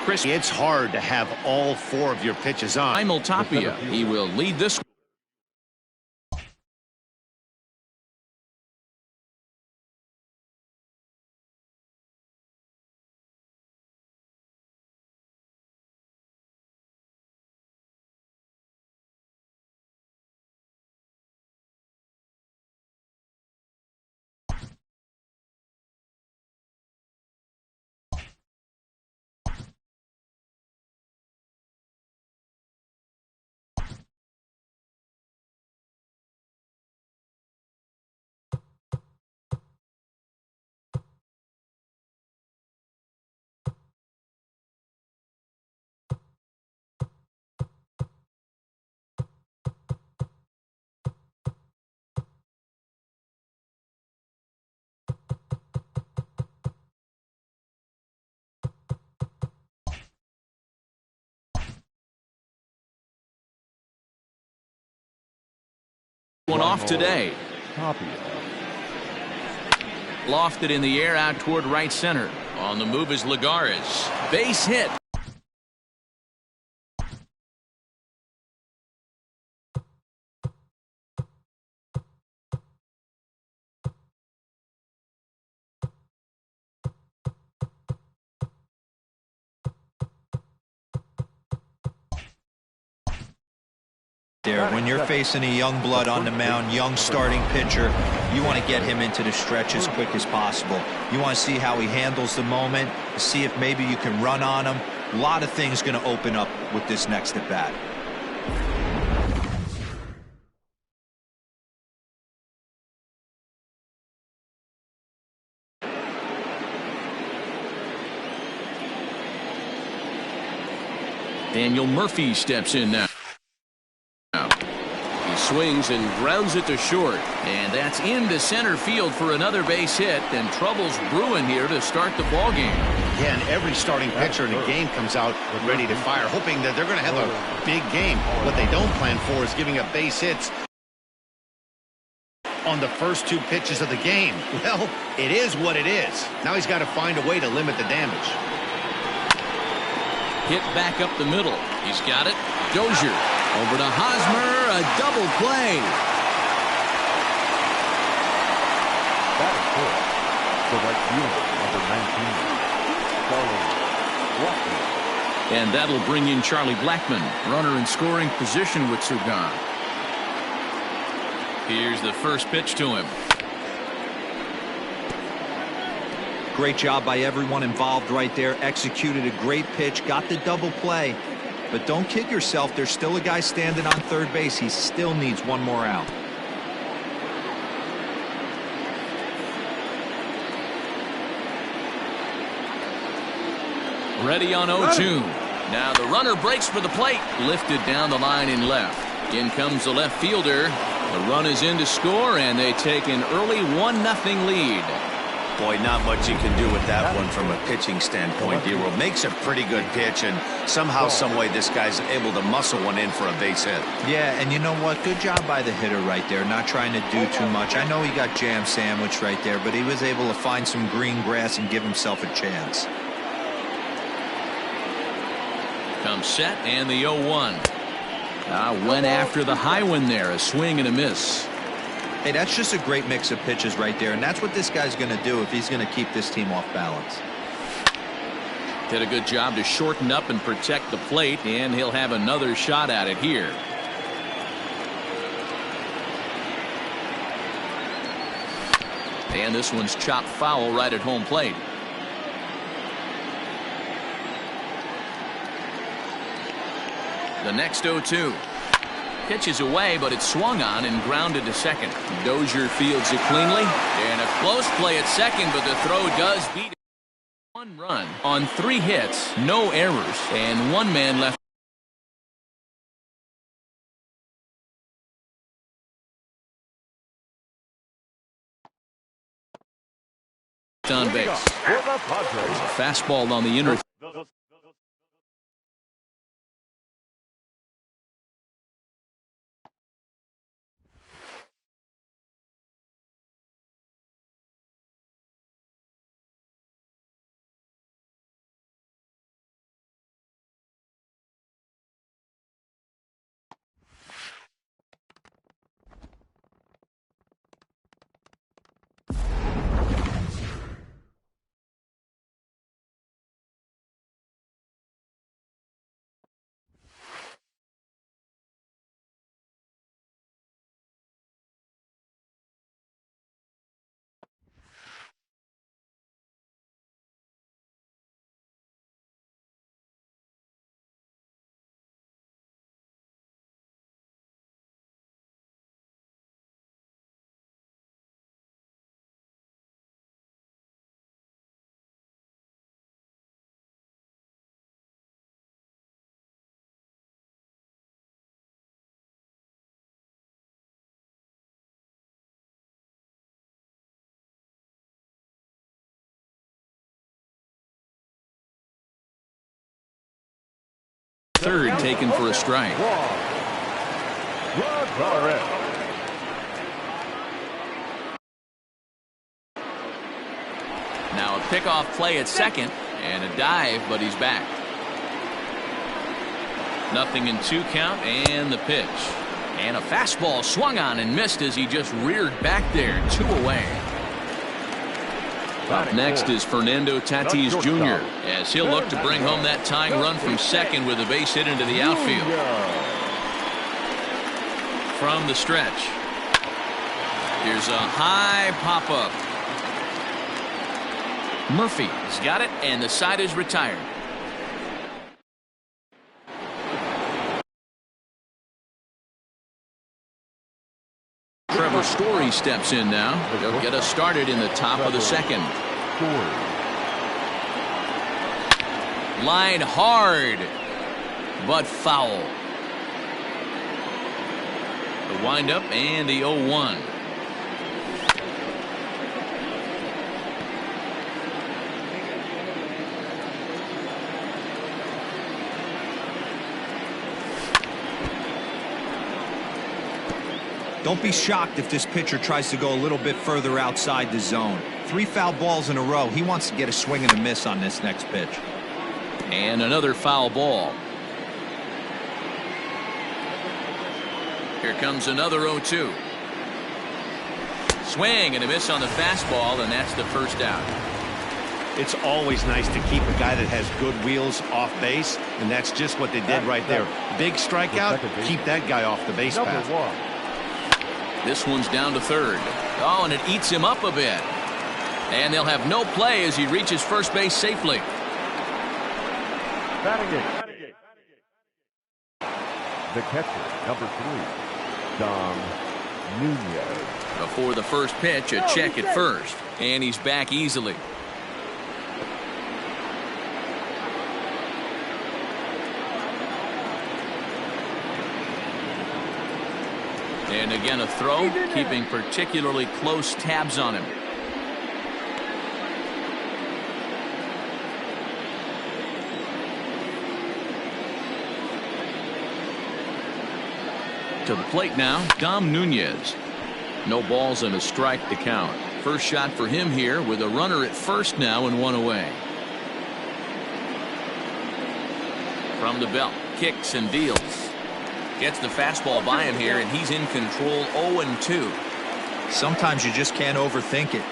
crisp. It's hard to have all 4 of your pitches on. Simultapia. He will lead this. One off today. Lofted in the air out toward right center. On the move is Lagares. Base hit. When you're facing a young blood on the mound, young starting pitcher, you want to get him into the stretch as quick as possible. You want to see how he handles the moment, see if maybe you can run on him. A lot of things going to open up with this next at bat. Daniel Murphy steps in now. Swings and grounds it to short, and that's into center field for another base hit. And trouble's brewing here to start the ball game. Yeah, and every starting pitcher in the game comes out ready to fire, hoping that they're going to have a big game. What they don't plan for is giving up base hits on the first 2 pitches of the game. Well, it is what it is. Now he's got to find a way to limit the damage. Hit back up the middle. He's got it. Dozier over to Hosmer, a double play. That is good. So right fielder, number 19, Charlie Blackmon. And that'll bring in Charlie Blackmon, runner in scoring position with Sugan. Here's the first pitch to him. Great job by everyone involved right there. Executed a great pitch, got the double play. But don't kid yourself, there's still a guy standing on third base. He still needs one more out. Ready on 0-2. Now the runner breaks for the plate. Lifted down the line in left. In comes the left fielder. The run is in to score, and they take an early 1-0 lead. Boy, not much you can do with that one from a pitching standpoint. Hero makes a pretty good pitch, and somehow, someway, this guy's able to muscle one in for a base hit. Yeah, and you know what? Good job by the hitter right there, not trying to do too much. I know he got jam sandwiched right there, but he was able to find some green grass and give himself a chance. Comes set, and the 0-1. Went after the high one there, a swing and a miss. Hey, that's just a great mix of pitches right there, and that's what this guy's going to do if he's going to keep this team off balance. Did a good job to shorten up and protect the plate, and he'll have another shot at it here. And this one's chopped foul right at home plate. The next 0-2. Pitch is away, but it's swung on and grounded to second. Dozier fields it cleanly. And a close play at second, but the throw does beat it. 1 run on 3 hits, no errors, and 1 man left on base. Fastball on the inner. Third taken for a strike. Now a pickoff play at second and a dive, but he's back. 0-2 count and the pitch. And a fastball swung on and missed as he just reared back there. 2 away. Up next is Fernando Tatis Jr. as he'll look to bring home that tying run from second with a base hit into the outfield. From the stretch. Here's a high pop-up. Murphy's got it, and the side is retired. Trevor Story steps in now. He'll get us started in the top of the second. Line hard, but foul. The windup and the 0-1. Don't be shocked if this pitcher tries to go a little bit further outside the zone. 3 foul balls in a row. He wants to get a swing and a miss on this next pitch. And another foul ball. Here comes another 0-2. Swing and a miss on the fastball, and that's the first out. It's always nice to keep a guy that has good wheels off base, and that's just what they did right there. Big strikeout, keep that guy off the base path. This one's down to third. Oh, and it eats him up a bit. And they'll have no play as he reaches first base safely. The catcher, number 3, Dom Nunez. Before the first pitch, a check at first. And he's back easily. And again a throw, keeping particularly close tabs on him. To the plate now, Dom Nunez. No balls and a strike to count. First shot for him here with a runner at first now and 1 away. From the belt, kicks and deals. Gets the fastball by him here, and he's in control. 0-2. Sometimes you just can't overthink it.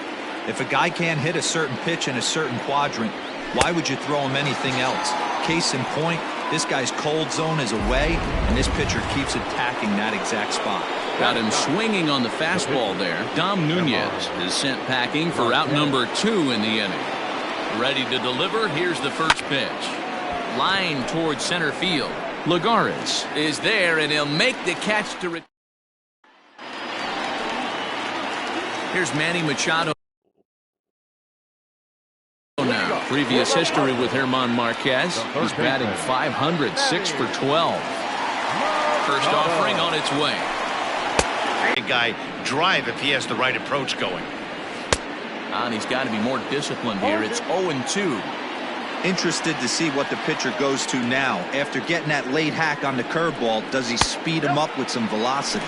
If a guy can't hit a certain pitch in a certain quadrant, why would you throw him anything else? Case in point, this guy's cold zone is away, and this pitcher keeps attacking that exact spot. Got him swinging on the fastball there. Dom Nunez is sent packing for out number 2 in the inning. Ready to deliver. Here's the first pitch. Line towards center field. Lagares is there, and he'll make the catch to Here's Manny Machado now. Previous history with German Marquez. He's batting .500, 6 for 12. First offering on its way. Guy drive if he has the right approach going. And he's got to be more disciplined here. It's 0-2. Interested to see what the pitcher goes to now. After getting that late hack on the curveball, does he speed him up with some velocity?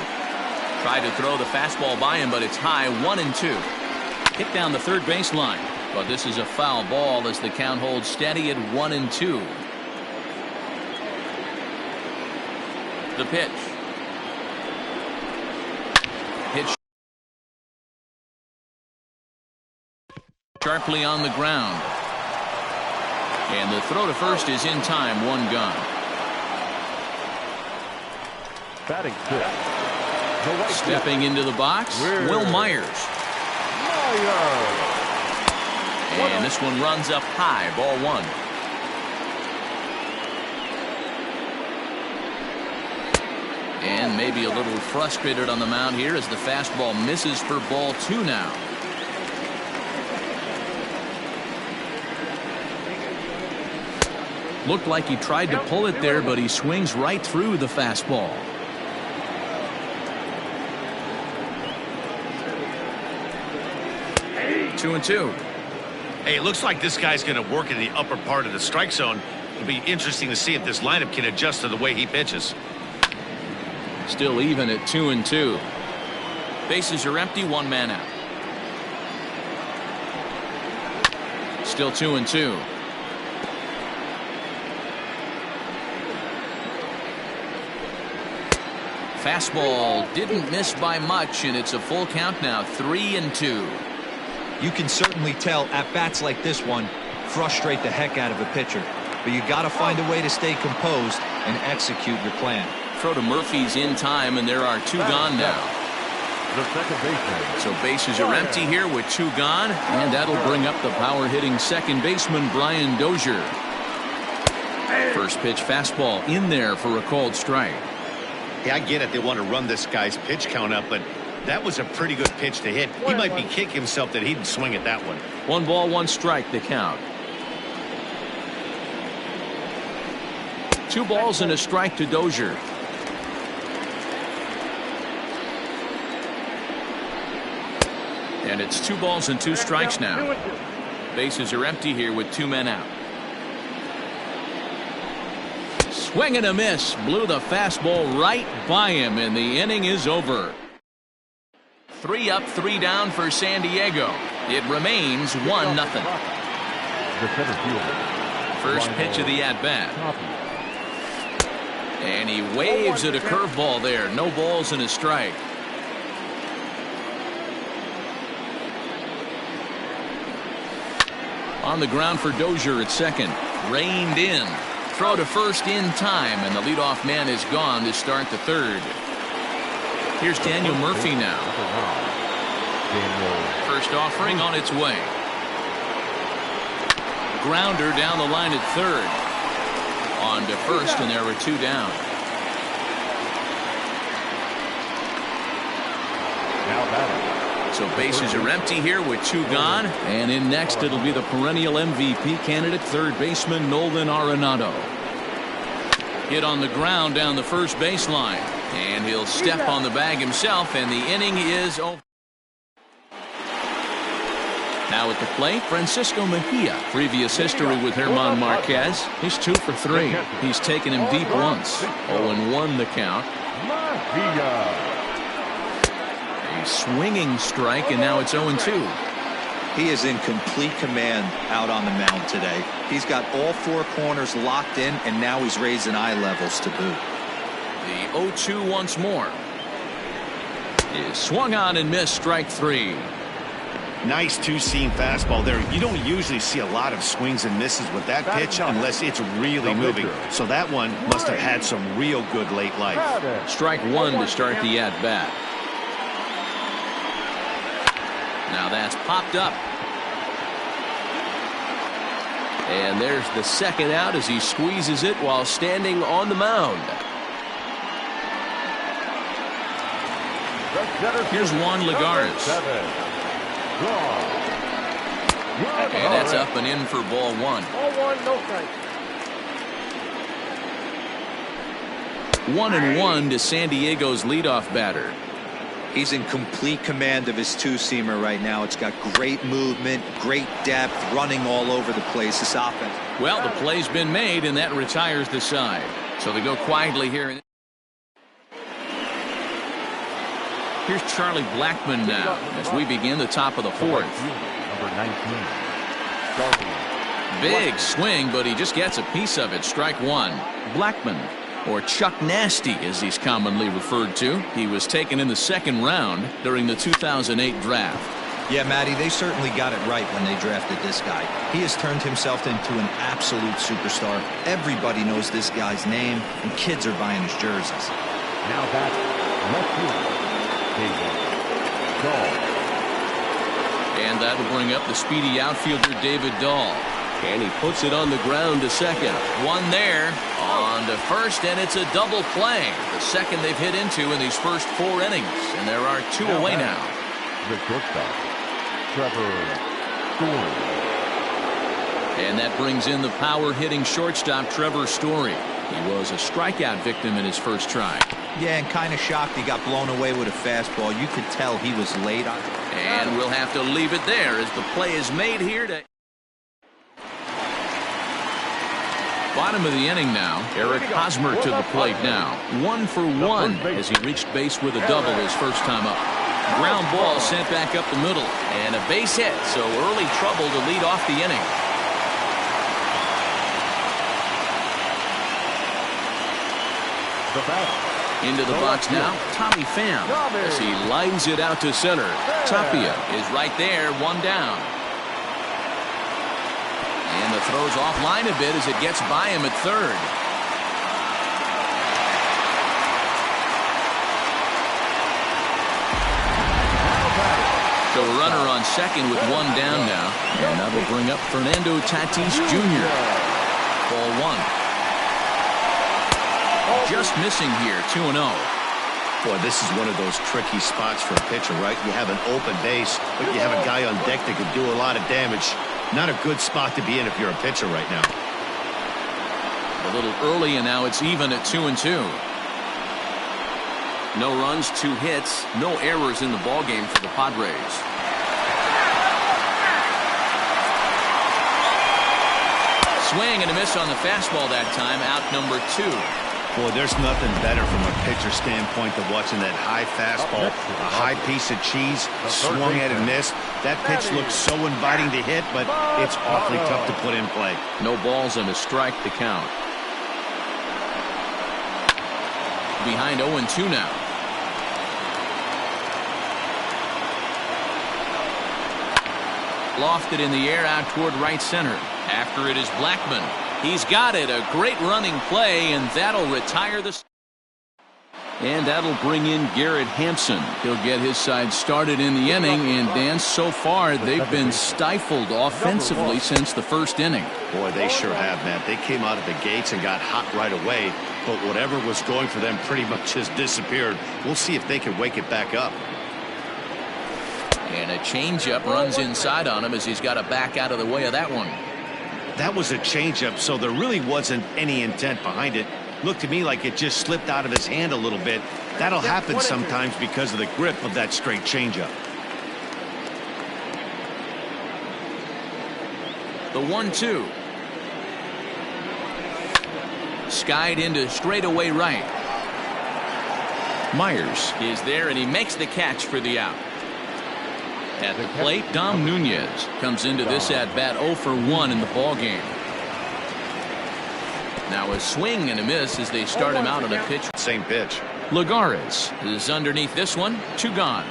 Tried to throw the fastball by him, but it's high. 1-2. Kick down the third baseline. But this is a foul ball as the count holds steady at 1-2. The pitch. Hit sharply on the ground. And the throw to first is in time. 1 gone. Batting fifth. Stepping into the box, Will Myers. And this one runs up high. Ball 1. And maybe a little frustrated on the mound here as the fastball misses for ball 2 now. Looked like he tried to pull it there, but he swings right through the fastball. Hey, 2-2. Hey, it looks like this guy's going to work in the upper part of the strike zone. It'll be interesting to see if this lineup can adjust to the way he pitches. Still even at 2-2. Bases are empty, one man out. Still 2-2. Fastball didn't miss by much, and it's a full count now, 3-2. You can certainly tell at bats like this one frustrate the heck out of a pitcher, but you got to find a way to stay composed and execute your plan. Throw to Murphy's in time, and there are 2 gone now. The second baseman. So bases are empty here with 2 gone, and that'll bring up the power hitting second baseman Brian Dozier. First pitch fastball in there for a called strike. Yeah, I get it. They want to run this guy's pitch count up, but that was a pretty good pitch to hit. He might be kicking himself that he didn't swing at that one. 1 ball, 1 strike, the count. 2 balls and a strike to Dozier. And it's 2 balls and 2 strikes now. Bases are empty here with 2 men out. Swing and a miss. Blew the fastball right by him, and the inning is over. 3 up, 3 down for San Diego. It remains 1-0. The center fielder. First pitch of the at-bat. And he waves at a curveball there. No balls and a strike. On the ground for Dozier at second. Reined in. Throw to first in time, and the leadoff man is gone to start the third. Here's Daniel Murphy now. First offering on its way. Grounder down the line at third. On to first, and there were 2 down. Now batting. So bases are empty here with 2 gone, and in next it'll be the perennial MVP candidate third baseman Nolan Arenado. Hit on the ground down the first baseline, and he'll step on the bag himself, and the inning is over. Now at the plate, Francisco Mejia. Previous history with German Marquez. He's 2 for 3. He's taken him deep once. 0-1 the count. A swinging strike, and now it's 0-2. He is in complete command out on the mound today. He's got all 4 corners locked in, and now he's raising eye levels to boot. The 0-2 once more. Is swung on and missed, strike 3. Nice 2-seam fastball there. You don't usually see a lot of swings and misses with that pitch unless it's really moving. So that one must have had some real good late life. Strike 1 to start the at-bat. Now that's popped up. And there's the second out as he squeezes it while standing on the mound. Here's Juan Lagares. And that's up and in for ball 1. 1-1 to San Diego's leadoff batter. He's in complete command of his 2-seamer right now. It's got great movement, great depth, running all over the place. This offense. Well, the play's been made, and that retires the side. So they go quietly here. Here's Charlie Blackmon now as we begin the top of the 4th. Number 19. Big swing, but he just gets a piece of it. Strike 1. Blackmon, or Chuck Nasty as he's commonly referred to. He was taken in the 2nd round during the 2008 draft. Yeah, Matty, they certainly got it right when they drafted this guy. He has turned himself into an absolute superstar. Everybody knows this guy's name, and kids are buying his jerseys. Now that's left field. And that'll bring up the speedy outfielder David Dahl. And he puts it on the ground to second. One there on to first, and it's a double play. The second they've hit into in these first 4 innings. And there are 2 away now. The shortstop, Trevor Story. And that brings in the power-hitting shortstop Trevor Story. He was a strikeout victim in his first try. Yeah, and kind of shocked he got blown away with a fastball. You could tell he was late on. And we'll have to leave it there as the play is made here to. Bottom of the inning now. Eric Hosmer to the plate now. 1 for 1 as he reached base with a double his first time up. Ground ball sent back up the middle. And a base hit, so early trouble to lead off the inning. Into the box now, Tommy Pham as he lines it out to center. Tapia is right there, 1 down. And the throw's offline a bit as it gets by him at third. So a runner on second with 1 down now. And that'll bring up Fernando Tatis Jr. Ball 1. Just missing here, 2-0. Boy, this is one of those tricky spots for a pitcher, right? You have an open base, but you have a guy on deck that could do a lot of damage. Not a good spot to be in if you're a pitcher right now. A little early, and now it's even at 2-2. No runs, 2 hits, no errors in the ballgame for the Padres. Swing and a miss on the fastball that time, out number 2. Boy, there's nothing better from a pitcher standpoint than watching that high fastball, a high piece of cheese, swung at and missed. That pitch looks so inviting to hit, but it's awfully tough to put in play. No balls and a strike to count. Behind 0-2 now. Lofted in the air out toward right center. After it is Blackmon. He's got it. A great running play, and that'll retire the... And that'll bring in Garrett Hampson. He'll get his side started in the inning, and Dan, so far they've been stifled offensively since the first inning. Boy, they sure have, Matt. They came out of the gates and got hot right away, but whatever was going for them pretty much has disappeared. We'll see if they can wake it back up. And a changeup runs inside on him as he's got to back out of the way of that one. That was a changeup, so there really wasn't any intent behind it. Looked to me like it just slipped out of his hand a little bit. That'll happen sometimes because of the grip of that straight changeup. The 1-2. Skied into straightaway right. Myers is there, and he makes the catch for the out. At the plate, Dom Nunez comes into this at-bat 0 for 1 in the ballgame. Now a swing and a miss as they start him out on a pitch. Same pitch. Lagares is underneath this one. 2 gone.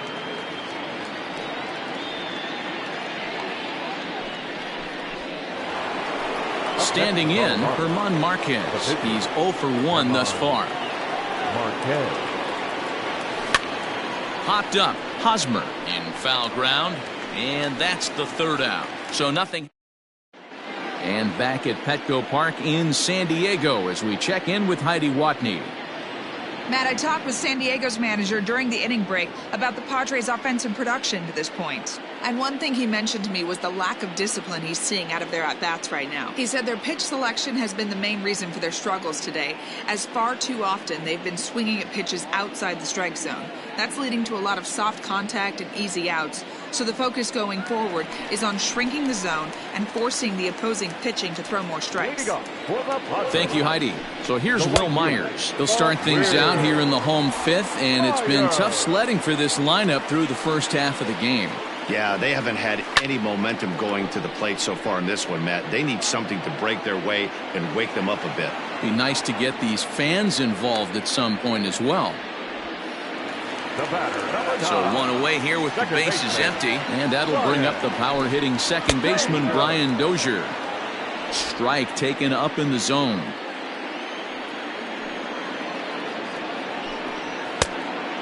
Standing in, Herman Marquez. He's 0 for 1 thus far. Marquez. Popped up. Hosmer in foul ground, and that's the 3rd out. So nothing. And back at Petco Park in San Diego as we check in with Heidi Watney. Matt, I talked with San Diego's manager during the inning break about the Padres' offensive production to this point. And one thing he mentioned to me was the lack of discipline he's seeing out of their at-bats right now. He said their pitch selection has been the main reason for their struggles today, as far too often they've been swinging at pitches outside the strike zone. That's leading to a lot of soft contact and easy outs. So the focus going forward is on shrinking the zone and forcing the opposing pitching to throw more strikes. Thank you, Heidi. So here's Will Myers. He'll start things out here in the home 5th, and it's been tough sledding for this lineup through the first half of the game. Yeah, they haven't had any momentum going to the plate so far in this one, Matt. They need something to break their way and wake them up a bit. Be nice to get these fans involved at some point as well. So 1 away here with the bases empty, and that'll bring up the power-hitting second baseman Brian Dozier. Strike taken up in the zone.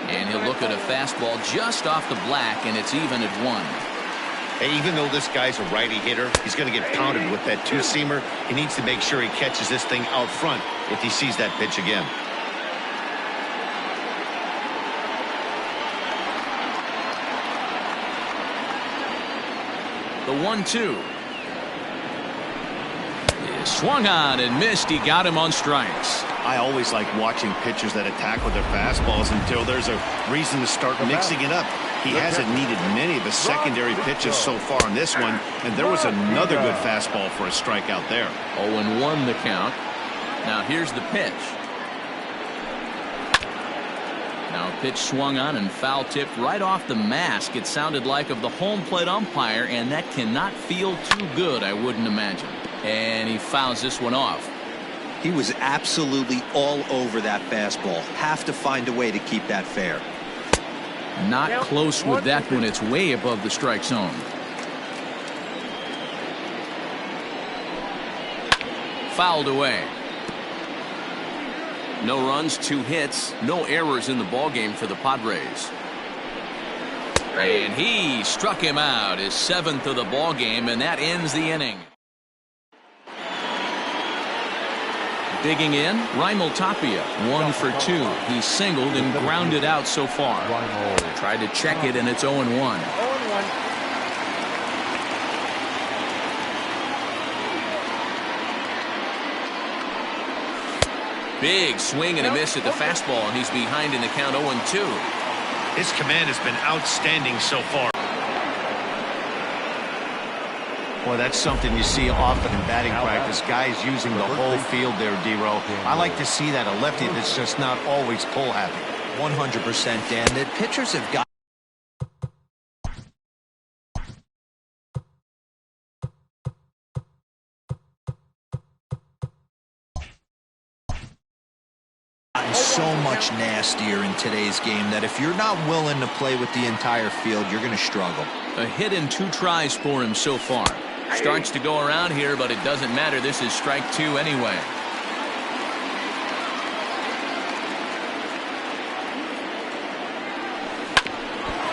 And he'll look at a fastball just off the black, and it's even at 1. Hey, even though this guy's a righty hitter, he's going to get pounded with that 2-seamer. He needs to make sure he catches this thing out front if he sees that pitch again. The 1-2. Swung on and missed. He got him on strikes. I always like watching pitchers that attack with their fastballs until there's a reason to start mixing it up. He hasn't needed many of his secondary pitches so far in this one, and there was another good fastball for a strikeout there. 0-1 the count. Now here's the pitch. Now a pitch swung on and foul tipped right off the mask, it sounded like, of the home plate umpire, and that cannot feel too good, I wouldn't imagine. And he fouls this one off. He was absolutely all over that fastball. Have to find a way to keep that fair. Not close with that one. It's way above the strike zone. Fouled away. No runs, 2 hits, no errors in the ballgame for the Padres. And he struck him out, his 7th of the ballgame, and that ends the inning. Digging in, Raimel Tapia, 1 for 2. He singled and grounded out so far. Tried to check it, and it's 0-1. Big swing and a miss at the fastball, and he's behind in the count 0-2. His command has been outstanding so far. Boy, that's something you see often in batting practice. Guys using the whole field there, D-Row. I like to see that, a lefty that's just not always pull happy. 100%, Dan. The pitchers have gotten so much nastier in today's game that if you're not willing to play with the entire field, you're going to struggle. A hit and 2 tries for him so far. Starts to go around here, but it doesn't matter. This is strike 2 anyway.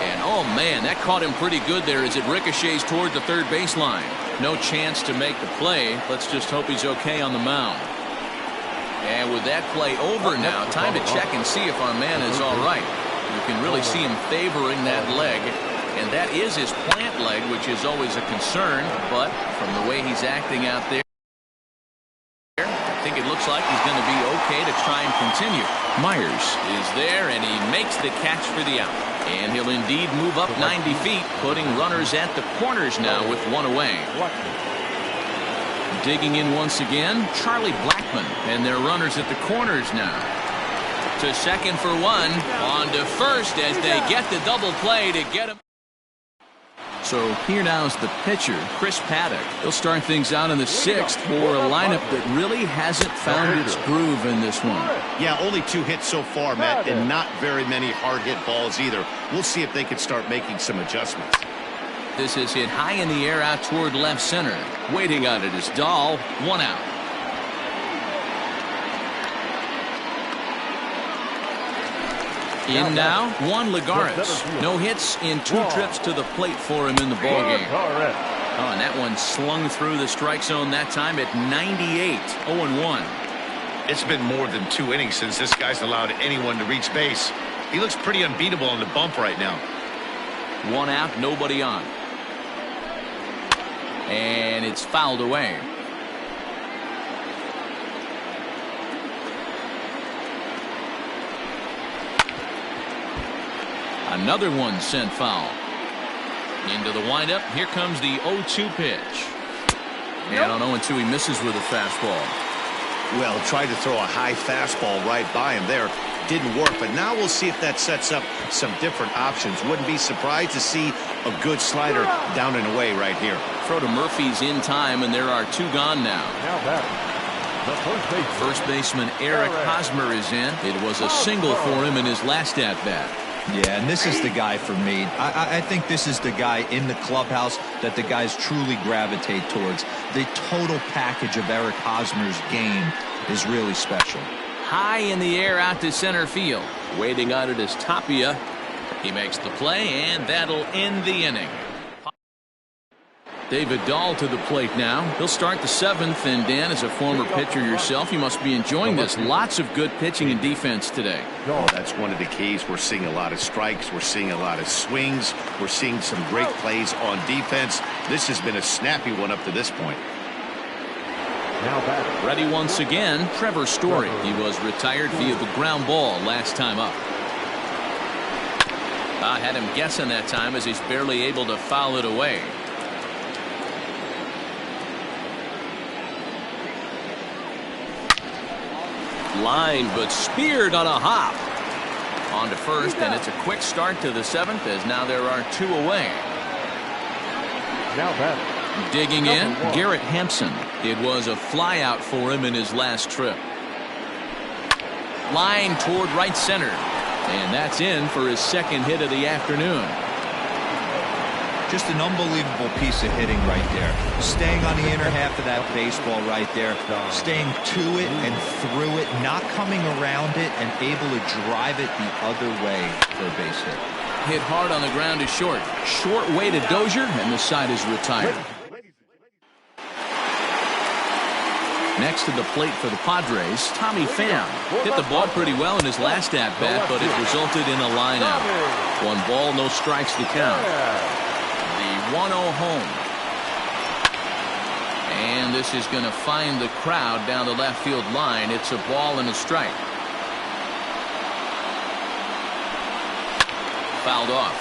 And oh man, that caught him pretty good there as it ricochets toward the third baseline. No chance to make the play. Let's just hope he's okay on the mound. And with that play over now, time to check and see if our man is all right. You can really see him favoring that leg. And that is his plant leg, which is always a concern. But from the way he's acting out there, I think it looks like he's going to be okay to try and continue. Myers is there, and he makes the catch for the out. And he'll indeed move up 90 feet, putting runners at the corners now with 1 away. Digging in once again, Charlie Blackmon, and their runners at the corners now. To second for 1, on to first as they get the double play to get him. So here now is the pitcher, Chris Paddock. He'll start things out in the 6th for a lineup that really hasn't found its groove in this one. Yeah, only 2 hits so far, Matt, and not very many hard hit balls either. We'll see if they can start making some adjustments. This is hit high in the air out toward left center. Waiting on it is Dahl. 1 out. In now, Juan Lagares. No hits in 2 trips to the plate for him in the ballgame. Oh, and that one slung through the strike zone that time at 98. 0-1. It's been more than 2 innings since this guy's allowed anyone to reach base. He looks pretty unbeatable on the bump right now. 1 out, nobody on. And it's fouled away. Another one sent foul. Into the windup. Here comes the 0-2 pitch. And on 0-2, he misses with a fastball. Well, tried to throw a high fastball right by him there. Didn't work, but now we'll see if that sets up some different options. Wouldn't be surprised to see a good slider down and away right here. Throw to Murphy's in time, and there are 2 gone now. First baseman Eric Hosmer is in. It was a single for him in his last at-bat. Yeah, and this is the guy for me. I think this is the guy in the clubhouse that the guys truly gravitate towards. The total package of Eric Hosmer's game is really special. High in the air out to center field. Waiting on it is Tapia. He makes the play, and that'll end the inning. David Dahl to the plate now. He'll start the 7th, and Dan, as a former pitcher yourself, you must be enjoying this. Lots of good pitching and defense today. Oh, that's one of the keys. We're seeing a lot of strikes. We're seeing a lot of swings. We're seeing some great plays on defense. This has been a snappy one up to this point. Ready once again, Trevor Story. He was retired via the ground ball last time up. I had him guessing that time as he's barely able to foul it away. Lined but speared on a hop. On to first, and it's a quick start to the 7th as now there are 2 away. Now batting. Digging in, Garrett Hampson. It was a flyout for him in his last trip. Line toward right center. And that's in for his 2nd hit of the afternoon. Just an unbelievable piece of hitting right there. Staying on the inner half of that baseball right there. Staying to it and through it. Not coming around it and able to drive it the other way for a base hit. Hit hard on the ground is short. Short way to Dozier, and the side is retired. Next to the plate for the Padres, Tommy Pham. Hit the ball pretty well in his last at-bat, but it resulted in a line-out. 1 ball, no strikes to count. The 1-0 home. And this is going to find the crowd down the left field line. It's a ball and a strike. Fouled off.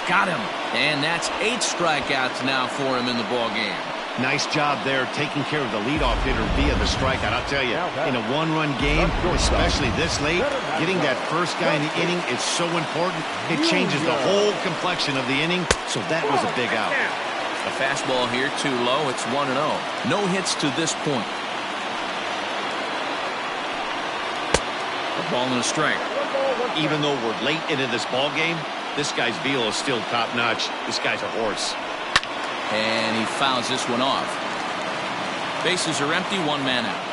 Got him. And that's 8 strikeouts now for him in the ball game. Nice job there taking care of the leadoff hitter via the strikeout. I'll tell you, in a 1-run game, especially this late, getting that first guy in the inning is so important. It changes the whole complexion of the inning, so that was a big out. A fastball here too low. It's 1-0. No hits to this point. A ball and a strike. Even though we're late into this ball game, this guy's velo is still top-notch. This guy's a horse. And he fouls this one off. Bases are empty, 1 man out.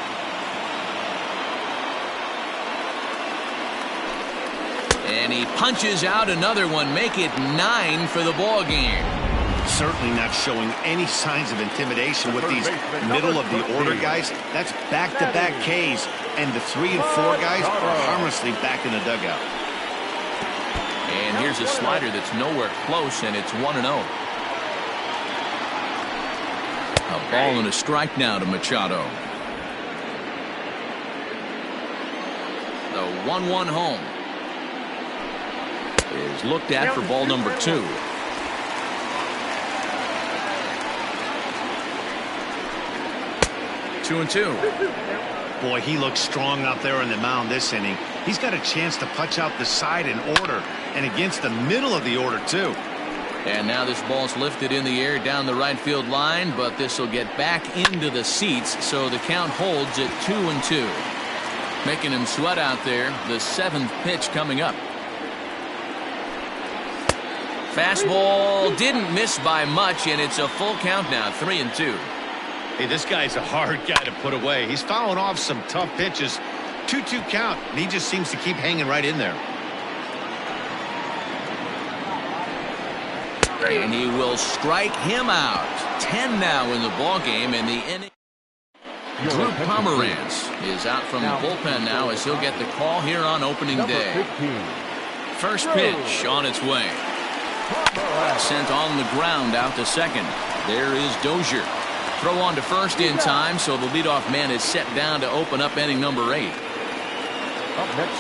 And he punches out another one. Make it 9 for the ball game. Certainly not showing any signs of intimidation with these middle-of-the-order guys. That's back-to-back Ks, and the 3 and 4 guys are harmlessly back in the dugout. And here's a slider that's nowhere close, and it's 1-0. A ball and a strike now to Machado. The 1-1 home is looked at for ball number 2. Two and 2. Boy, he looks strong out there on the mound this inning. He's got a chance to punch out the side in order, and against the middle of the order, too. And now this ball's lifted in the air down the right field line, but this will get back into the seats, so the count holds at 2-2. Making him sweat out there. The 7th pitch coming up. Fastball didn't miss by much, and it's a full count now, 3-2. Hey, this guy's a hard guy to put away. He's fouling off some tough pitches. 2-2 count, and he just seems to keep hanging right in there. And he will strike him out. 10 now in the ball game, and the inning. Drew Pomeranz is out from the bullpen now as he'll get the call here on opening day. First pitch on its way. Sent on the ground out to second. There is Dozier. Throw on to first in time, so the leadoff man is set down to open up inning number 8.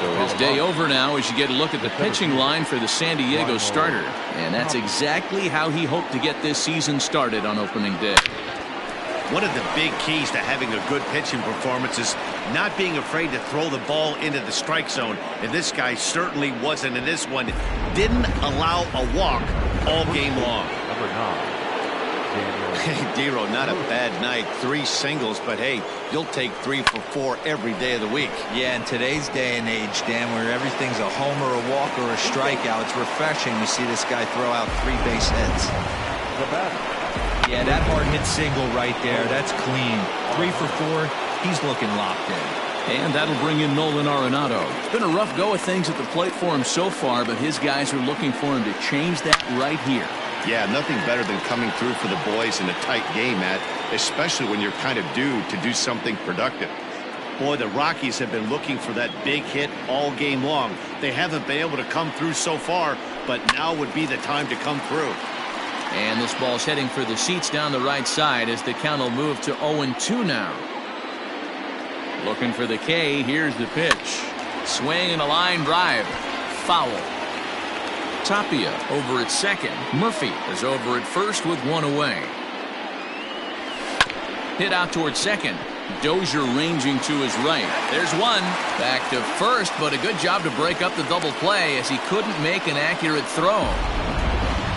So his day over now as you get a look at the pitching line for the San Diego starter. And that's exactly how he hoped to get this season started on opening day. One of the big keys to having a good pitching performance is not being afraid to throw the ball into the strike zone. And this guy certainly wasn't in this one. Didn't allow a walk all game long. Number 9. Hey, Dero, not a bad night. 3 singles, but hey, you'll take 3 for 4 every day of the week. Yeah, in today's day and age, Dan, where everything's a homer, a walk, or a strikeout, it's refreshing to see this guy throw out 3 base hits. The batter. Yeah, that hard hit single right there, that's clean. 3 for 4, he's looking locked in. And that'll bring in Nolan Arenado. It's been a rough go of things at the plate for him so far, but his guys are looking for him to change that right here. Yeah, nothing better than coming through for the boys in a tight game, Matt, especially when you're kind of due to do something productive. Boy, the Rockies have been looking for that big hit all game long. They haven't been able to come through so far, but now would be the time to come through. And this ball's heading for the seats down the right side as the count will move to 0-2 now. Looking for the K. Here's the pitch. Swing and a line drive. Foul. Tapia over at second. Murphy is over at first with one away. Hit out towards second. Dozier ranging to his right. There's one. Back to first, but a good job to break up the double play as he couldn't make an accurate throw.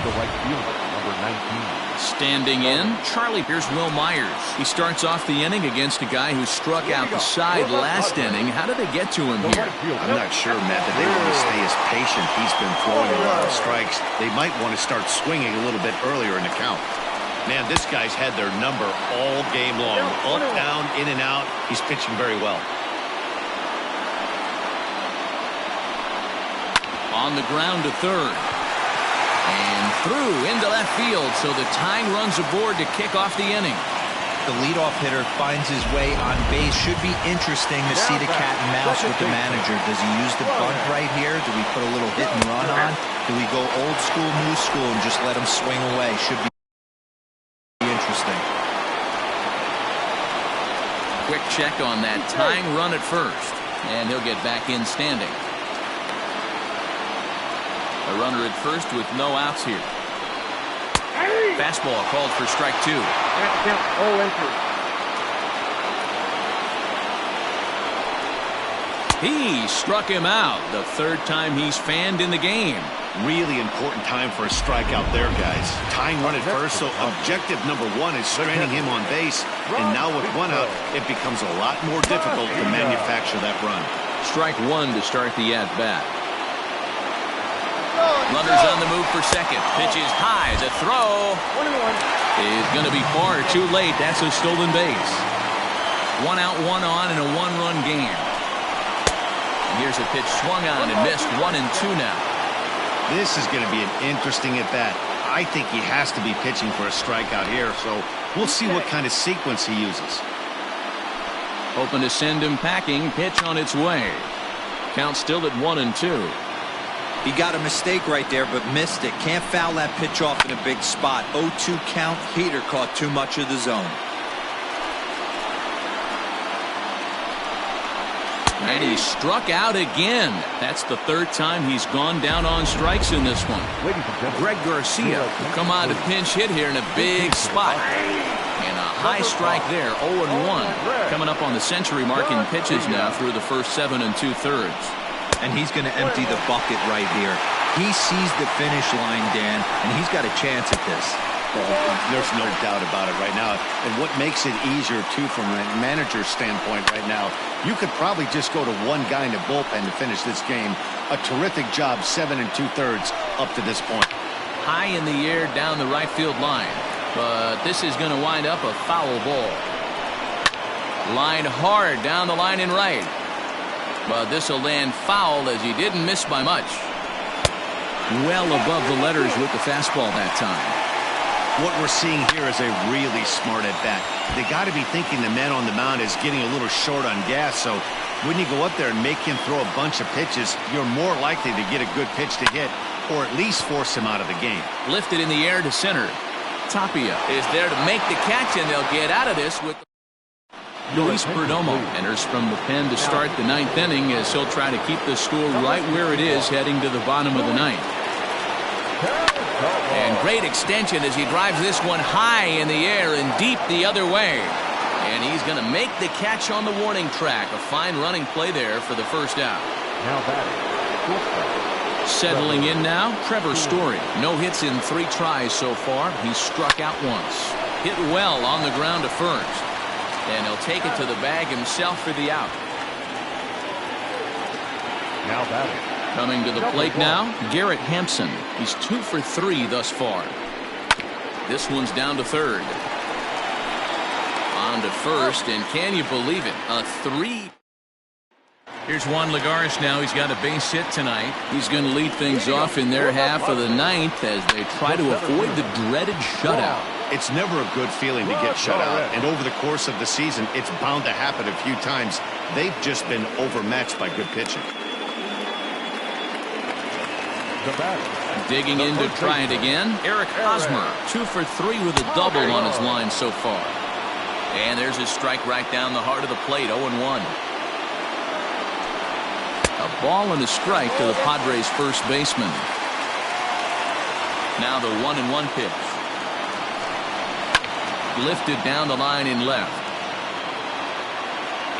The right fielder, number 19. Standing in, Charlie. Here's Will Myers. He starts off the inning against a guy who struck out the side last inning. How did they get to him here? I'm not sure, Matt, that they want to stay as patient. He's been throwing a lot of strikes. They might want to start swinging a little bit earlier in the count. Man, this guy's had their number all game long. Up, down, in and out. He's pitching very well. On the ground to third. And through into left field, so the tying runs aboard to kick off the inning. The leadoff hitter finds his way on base. Should be interesting to see the cat and mouse with the manager. Does he use the bunt right here? Do we put a little hit and run on? Do we go old school, new school, and just let him swing away? Should be interesting. Quick check on that tying run at first. And he'll get back in standing. A runner at first with no outs here. Fastball called for strike two. He struck him out. The third time he's fanned in the game. Really important time for a strikeout there, guys. Tying run at first, so objective number one is stranding him on base. And now with one out, it becomes a lot more difficult to manufacture that run. Strike one to start the at-bat. Runners on the move for second. Pitch is high. The throw is going to be far too late. That's a stolen base. One out, one on in a one-run game. And here's a pitch swung on and missed. 1-2 now. This is going to be an interesting at-bat. I think he has to be pitching for a strikeout here, so we'll see what kind of sequence he uses. Hoping to send him packing. Pitch on its way. Count still at 1-2. He got a mistake right there, but missed it. Can't foul that pitch off in a big spot. 0-2 count. Heater caught too much of the zone. And he struck out again. That's the third time he's gone down on strikes in this one. Greg Garcia will come on to pinch hit here in a big spot. And a high strike there, 0-1. Coming up on the century mark in pitches now through the first 7 2/3. And he's going to empty the bucket right here. He sees the finish line, Dan, and he's got a chance at this. There's no doubt about it right now. And what makes it easier, too, from a manager's standpoint right now, you could probably just go to one guy in the bullpen to finish this game. A terrific job, 7 2/3 up to this point. High in the air down the right field line. But this is going to wind up a foul ball. Line hard down the line in right. But this will land foul as he didn't miss by much. Well above the letters with the fastball that time. What we're seeing here is a really smart at-bat. They got to be thinking the man on the mound is getting a little short on gas, so when you go up there and make him throw a bunch of pitches, you're more likely to get a good pitch to hit or at least force him out of the game. Lifted in the air to center. Tapia is there to make the catch, and they'll get out of this with Luis Perdomo enters from the pen to start the ninth inning as he'll try to keep the score right where it is heading to the bottom of the ninth. And great extension as he drives this one high in the air and deep the other way. And he's going to make the catch on the warning track. A fine running play there for the first out. Now batting. Settling in now, Trevor Story. No hits in 3 tries so far. He's struck out once. Hit well on the ground to first. And he'll take it to the bag himself for the out. Now batting. Coming to the plate now, Garrett Hampson. He's 2 for 3 thus far. This one's down to third. On to first, and can you believe it? A 3. Here's Juan Lagares now. He's got a base hit tonight. He's going to lead things off in their half of the ninth as they try to avoid the dreaded shutout. It's never a good feeling to get shut out, and over the course of the season, it's bound to happen a few times. They've just been overmatched by good pitching. Digging in to try it again, Eric Hosmer, 2 for 3 with a double on his line so far. And there's his strike right down the heart of the plate, 0-1. A ball and a strike to the Padres' first baseman. Now the 1-1 pitch. Lifted down the line in left.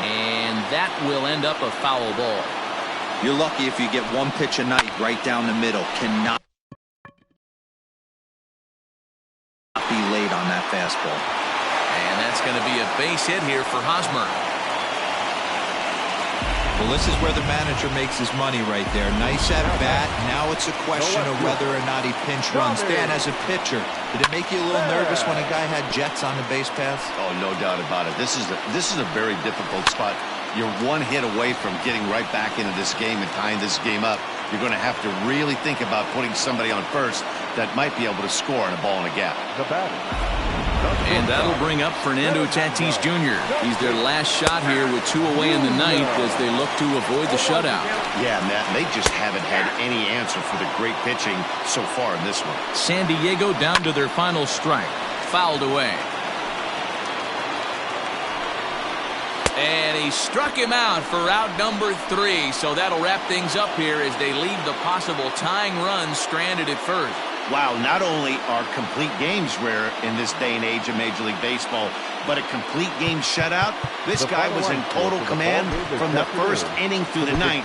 And that will end up a foul ball. You're lucky if you get one pitch a night right down the middle. Cannot be late on that fastball. And that's going to be a base hit here for Hosmer. Well, this is where the manager makes his money right there. Nice at bat. Now it's a question of whether or not he pinch runs. Dan, as a pitcher, did it make you a little nervous when a guy had jets on the base paths? Oh, no doubt about it. This is a very difficult spot. You're one hit away from getting right back into this game and tying this game up. You're going to have to really think about putting somebody on first that might be able to score on a ball in a gap. The batter. And that'll bring up Fernando Tatis Jr. He's their last shot here with 2 away in the ninth as they look to avoid the shutout. Yeah, Matt, they just haven't had any answer for the great pitching so far in this one. San Diego down to their final strike. Fouled away. And he struck him out for out number 3. So that'll wrap things up here as they leave the possible tying run stranded at first. Wow, not only are complete games rare in this day and age of Major League Baseball, but a complete game shutout. This guy was in total command from the first inning through the ninth.